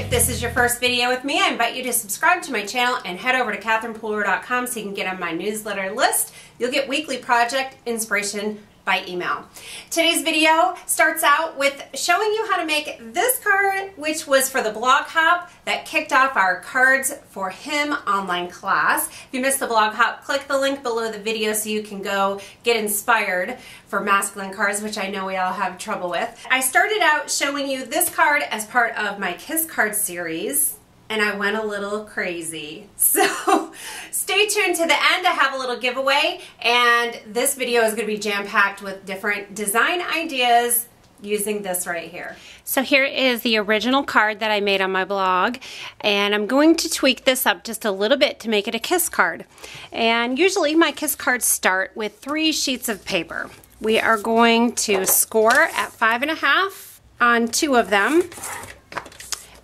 If this is your first video with me, I invite you to subscribe to my channel and head over to katherinepooler.com so you can get on my newsletter list. You'll get weekly project inspiration by email. Today's video starts out with showing you how to make this card, which was for the Blog Hop that kicked off our Cards for Him online class. If you missed the Blog Hop, click the link below the video so you can go get inspired for masculine cards, which I know we all have trouble with. I started out showing you this card as part of my Kiss Card series, and I went a little crazy. So stay tuned to the end. I have a little giveaway, and this video is going to be jam-packed with different design ideas using this right here. So here is the original card that I made on my blog, and I'm going to tweak this up just a little bit to make it a Kiss card. And usually my Kiss cards start with 3 sheets of paper. We are going to score at 5.5 on 2 of them.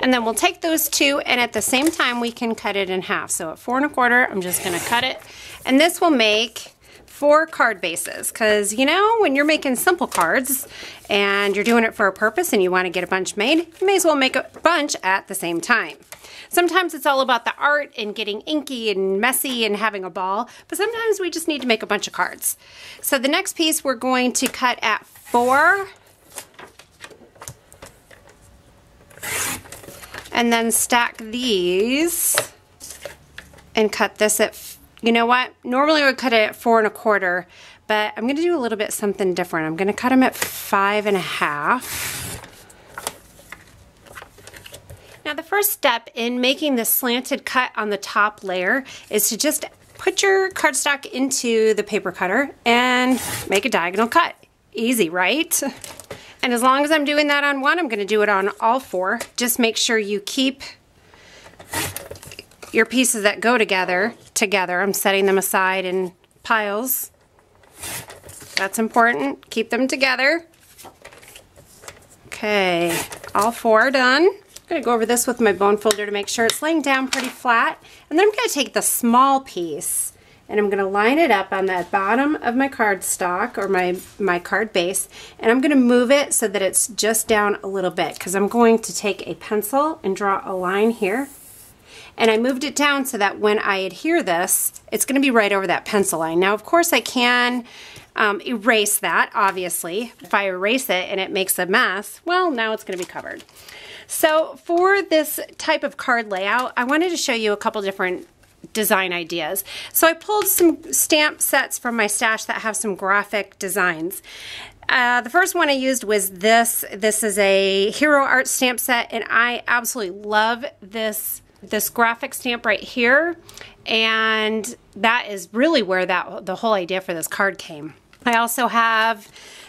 And then we'll take those 2, and at the same time we can cut it in half. So at 4 1/4, I'm just going to cut it. And this will make 4 card bases, because you know, when you're making simple cards and you're doing it for a purpose and you want to get a bunch made, you may as well make a bunch at the same time. Sometimes it's all about the art and getting inky and messy and having a ball, but sometimes we just need to make a bunch of cards. So the next piece we're going to cut at 4. And then stack these and cut this at, you know what? Normally I would cut it at 4 1/4, but I'm going to do a little bit something different. I'm going to cut them at 5.5. Now the first step in making this slanted cut on the top layer is to just put your cardstock into the paper cutter and make a diagonal cut. Easy, right? And as long as I'm doing that on one, I'm going to do it on all 4. Just make sure you keep your pieces that go together. I'm setting them aside in piles. That's important. Keep them together. Okay, all 4 are done. I'm going to go over this with my bone folder to make sure it's laying down pretty flat. And then I'm going to take the small piece and I'm going to line it up on that bottom of my cardstock, or my card base, and I'm going to move it so that it's just down a little bit, because I'm going to take a pencil and draw a line here. And I moved it down so that when I adhere this, it's going to be right over that pencil line. Now, of course, I can erase that, obviously. If I erase it and it makes a mess, well, now it's going to be covered. So for this type of card layout, I wanted to show you a couple different design ideas. So I pulled some stamp sets from my stash that have some graphic designs. The first one I used was this. This is a Hero Art stamp set, and I absolutely love this graphic stamp right here, and that is really where the whole idea for this card came. I also have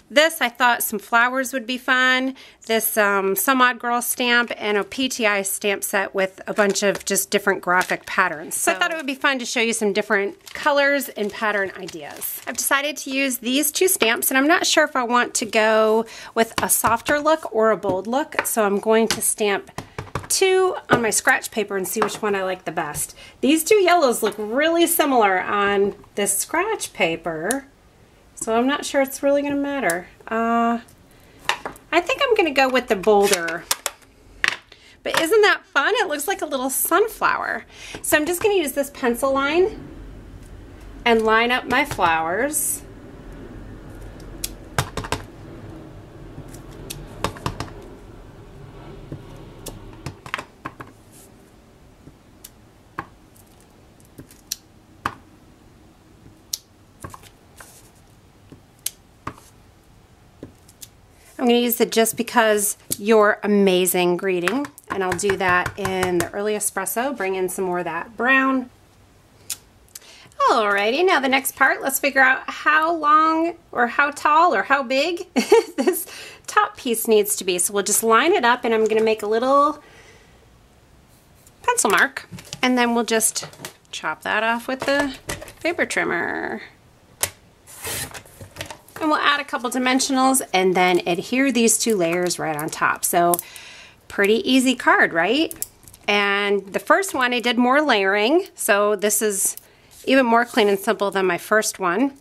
this. I thought some flowers would be fun. This Some Odd Girl stamp, and a PTI stamp set with a bunch of just different graphic patterns. So I thought it would be fun to show you some different colors and pattern ideas. I've decided to use these 2 stamps, and I'm not sure if I want to go with a softer look or a bold look, so I'm going to stamp 2 on my scratch paper and see which one I like the best. These 2 yellows look really similar on this scratch paper, so I'm not sure it's really going to matter. I think I'm going to go with the bolder. But isn't that fun? It looks like a little sunflower. So I'm just going to use this pencil line and line up my flowers. I'm going to use the Just Because You're Amazing greeting, and I'll do that in the early espresso. Bring in some more of that brown. Alrighty, now the next part, let's figure out how long or how tall or how big this top piece needs to be. So we'll just line it up, and I'm going to make a little pencil mark, and then we'll just chop that off with the paper trimmer. And we'll add a couple dimensionals and then adhere these 2 layers right on top. So pretty easy card, right? And the first one I did more layering, so this is even more clean and simple than my first one.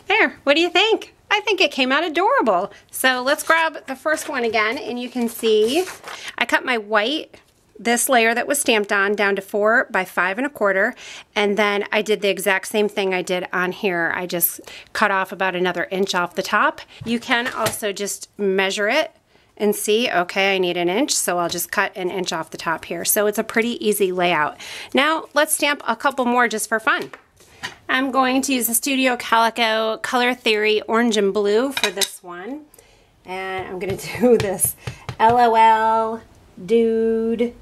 There, what do you think? I I think it came out adorable. So let's grab the first one again, and you can see I cut my white, this layer that was stamped on, down to 4 by 5 1/4, and then I did the exact same thing I did on here. I just cut off about another inch off the top. You can also just measure it and see, okay, I need an inch, so I'll just cut an inch off the top here. So it's a pretty easy layout. Now let's stamp a couple more just for fun. I'm going to use the Studio Calico Color Theory Orange and Blue for this one. And I'm going to do this LOL Dude.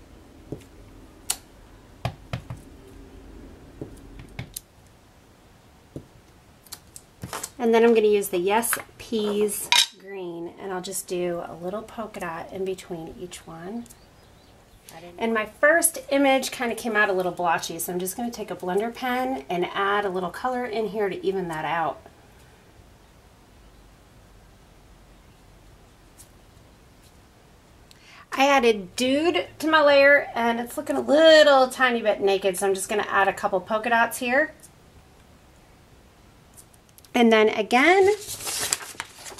And then I'm going to use the Yes Peas green, and I'll just do a little polka dot in between each one. And my first image kind of came out a little blotchy, so I'm just going to take a blender pen and add a little color in here to even that out. I added Dude to my layer, and it's looking a little tiny bit naked, so I'm just going to add a couple polka dots here. And then again,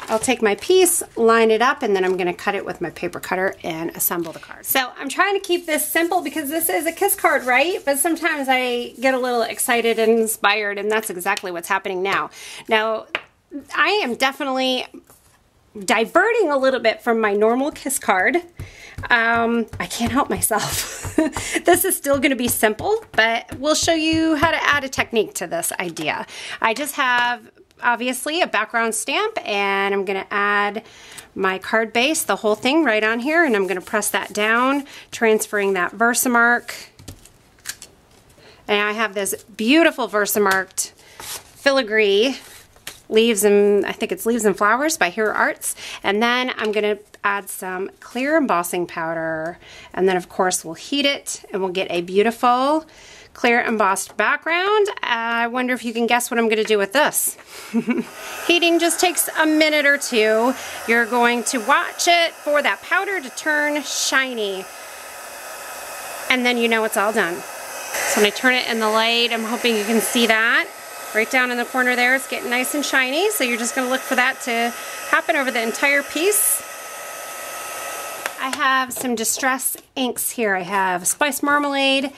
I'll take my piece, line it up, and then I'm going to cut it with my paper cutter and assemble the card. So I'm trying to keep this simple because this is a kiss card, right? But sometimes I get a little excited and inspired, and that's exactly what's happening now. Now, I am definitely diverting a little bit from my normal kiss card. I can't help myself. This is still going to be simple, but we'll show you how to add a technique to this idea. I just have obviously a background stamp, and I'm going to add my card base, the whole thing right on here, and I'm going to press that down, transferring that Versamark. And I have this beautiful Versamarked filigree leaves, and I think it's Leaves and Flowers by Hero Arts. And then I'm going to add some clear embossing powder, and then of course we'll heat it and we'll get a beautiful clear embossed background. I wonder if you can guess what I'm going to do with this. Heating just takes a minute or two. You're going to watch it for that powder to turn shiny, and then you know it's all done. So when I turn it in the light, I'm hoping you can see that. Right down in the corner there, it's getting nice and shiny, so you're just going to look for that to happen over the entire piece. I have some Distress inks here. I have Spice Marmalade,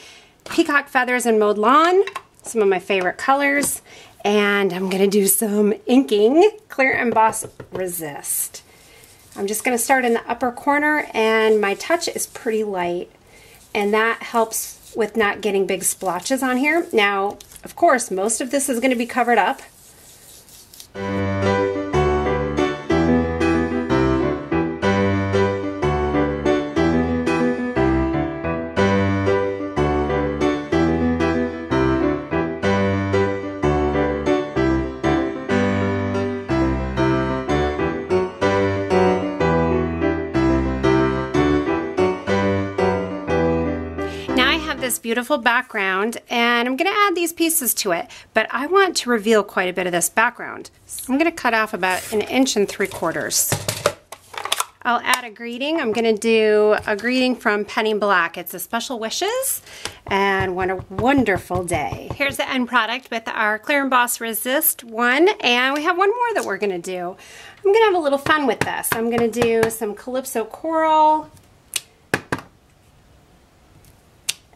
Peacock Feathers, and Mowed Lawn, some of my favorite colors. And I'm going to do some inking, Clear Emboss Resist. I'm just going to start in the upper corner, and my touch is pretty light, and that helps with not getting big splotches on here. Now, of course, most of this is going to be covered up. This beautiful background, and I'm going to add these pieces to it, but I want to reveal quite a bit of this background. So I'm going to cut off about 1 3/4 inches. I'll add a greeting. I'm going to do a greeting from Penny Black. It's a Special Wishes, and what a wonderful day. Here's the end product with our Clear Emboss Resist one, and we have one more that we're going to do. I'm going to have a little fun with this. I'm going to do some Calypso Coral,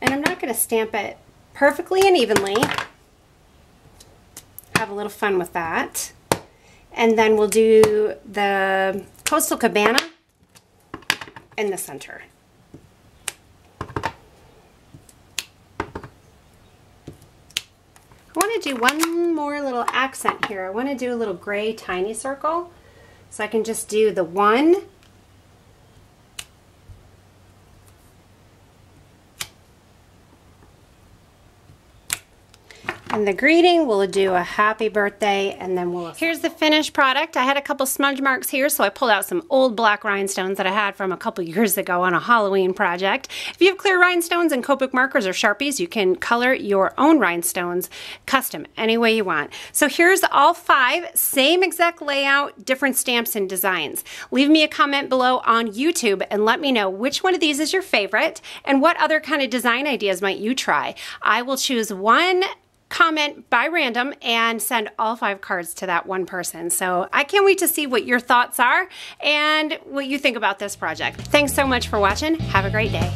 and I'm not going to stamp it perfectly and evenly. Have a little fun with that. And then we'll do the Coastal Cabana in the center. I want to do one more little accent here. I want to do a little gray tiny circle. So I can just do the one, and the greeting, we'll do a happy birthday, and then we'll... Here's the finished product. I had a couple smudge marks here, so I pulled out some old black rhinestones that I had from a couple years ago on a Halloween project. If you have clear rhinestones and Copic markers or Sharpies, you can color your own rhinestones custom any way you want. So here's all 5, same exact layout, different stamps and designs. Leave me a comment below on YouTube and let me know which one of these is your favorite and what other kind of design ideas might you try. I will choose one comment by random and send all 5 cards to that one person. So I can't wait to see what your thoughts are and what you think about this project. Thanks so much for watching. Have a great day.